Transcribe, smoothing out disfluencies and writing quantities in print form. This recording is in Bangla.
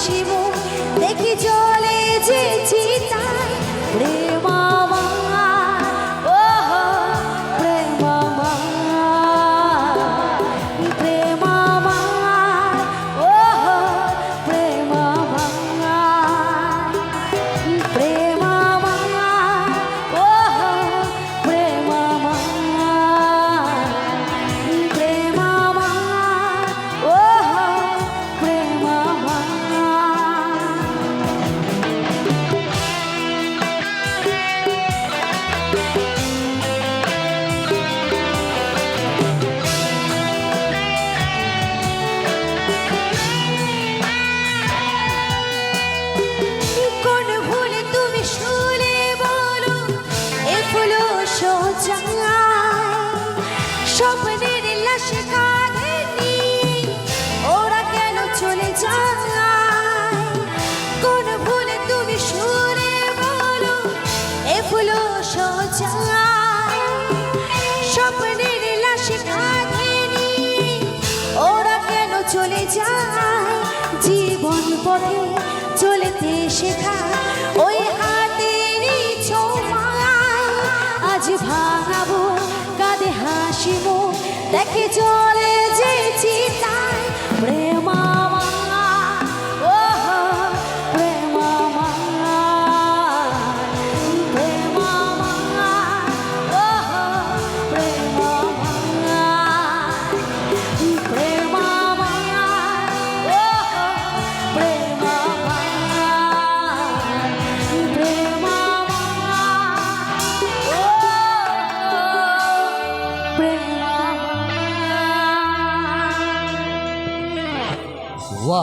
হাসি মুখ দেখি চলে যেছি তাই প্রেম আমার, ও প্রেম আমার, প্রেম আমার, ও প্রেম আমার, প্রেম আমার, ও প্রেম আমার, প্রেম আমার, ও প্রেম আমার। কোন ভুলে তুমি শুলে বলো এ ফুলো সোজায় স্বপ্নের লাশে কাঁধে নিয়ে ওরা কেন চলে যায়? কোন ভুলে তুমি শুলে বলো এ ফুলো সোজায় স্বপ্নের লাশে কাঁধে নিয়ে ওরা কেন চলে যায়? জীবন পথে চলতে শেখা ওই হাতেরই ছোঁয়ায় আজ ভাঙাবো কাঁধে হাসি মুখ দেখে চলে যেছি তাই প্রেম আমার, ও প্রেম আমার, প্রেম আমার, ও প্রেম আমার, প্রেম আমার, ও প্রেম আমার, প্রেম আমার, ও প্রেম আমার।